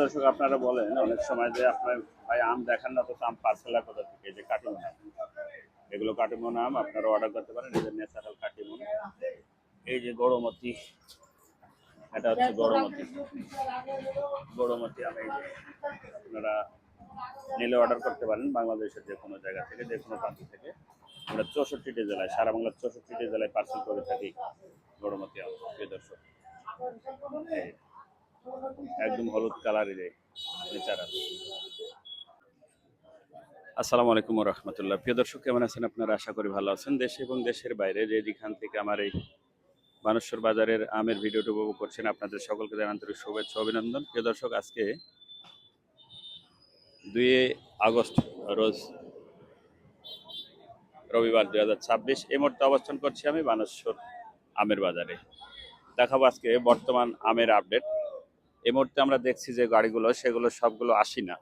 দর্শক আপনারা বলেন অনেক সময় যে আপনার ভাই আম দেখান না, তো আম পার্সেলার কোথা থেকে, এই যে কাটিমন আম, এগুলো কাটিমন আম আপনারা অর্ডার করতে পারেন। এই যে ন্যাচারাল কাটিমন, এই যে গড়মতি, এটা হচ্ছে গড়মতি, গড়মতি আম। এই যে আপনারা নিলে অর্ডার করতে পারেন বাংলাদেশের যে কোনো জায়গা থেকে, যে কোনো প্রান্ত থেকে। আমরা 64টি জেলায়, সারা বাংলার 64টি জেলায় পার্সেল করে থাকি গড়মতি আম। প্রিয় দর্শক, একদম হলুদ কালারের ন্যাচারাল। আসসালামু আলাইকুম ওয়া রাহমাতুল্লাহ। প্রিয় দর্শক, কেমন আছেন আপনারা? আশা করি ভালো আছেন। দেশে এবং দেশের বাইরে যেখান থেকে আমার এই বানেশ্বর বাজারের আমের ভিডিওটি উপভোগ করছেন, আপনাদের সকলকে জানাই আন্তরিক শুভেচ্ছা অভিনন্দন। প্রিয় দর্শক, আজকে 2 আগস্ট রোজ রবিবার 2026। এই মুহূর্তে অবস্থান করছি আমি বানেশ্বর আমের বাজারে। দেখাবো আজকে বর্তমান আমের আপডেট। এই মুহূর্তে আমরা দেখছি যে গাড়িগুলো, সেগুলো সবগুলো 80 না।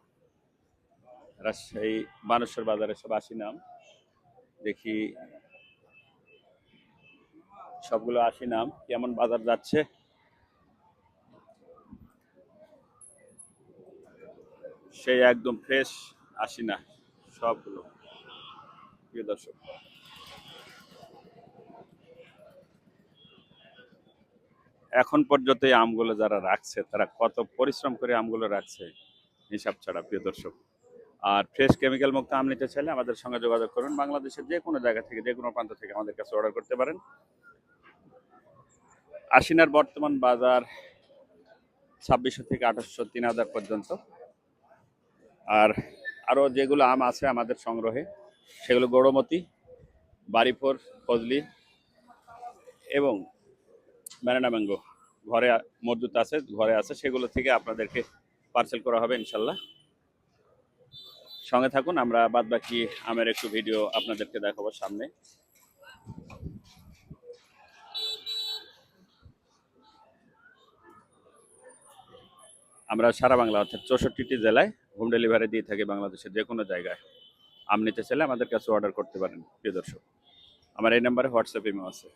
রাজশাহী বানেশ্বর বাজারে সব 80 নাম। দেখি সবগুলো 80 নাম, কেমন বাজার যাচ্ছে। সেই একদম ফ্রেশ 80 না সবগুলো। প্রিয় দর্শক, এখন পর্যন্ত এই আমগুলো যারা রাখছে, তারা কত পরিশ্রম করে আমগুলো রাখছে হিসাব ছাড়া। প্রিয় দর্শক, আর ফ্রেশ কেমিক্যাল মুক্ত আম নিতে চাইলে আমাদের সঙ্গে যোগাযোগ করুন। বাংলাদেশের যে কোনো জায়গা থেকে, যে কোনো প্রান্ত থেকে আমাদের কাছে অর্ডার করতে পারেন। আশিনার বর্তমান বাজার 2600 থেকে 2800, 3000 পর্যন্ত। আর আরও যেগুলো আম আছে আমাদের সংগ্রহে, সেগুলো গড়মতি, বাড়িপুর, ফজলি এবং ব্যানানা ম্যাঙ্গো ঘরে মজুত আছে, ঘরে আছে, সেগুলো থেকে আপনাদেরকে পার্সেল করা হবে ইনশাল্লাহ। সঙ্গে থাকুন, আমরা বাদ বাকি আমের একটু ভিডিও আপনাদেরকে দেখাবো সামনে। আমরা সারা বাংলা অর্থাৎ 64টি জেলায় হোম ডেলিভারি দিয়ে থাকি। বাংলাদেশের যে কোনো জায়গায় আম নিতে চাইলে আমাদের কাছে অর্ডার করতে পারেন। প্রিয় দর্শক, আমার এই নাম্বারে হোয়াটসঅ্যাপ ইমো আছে।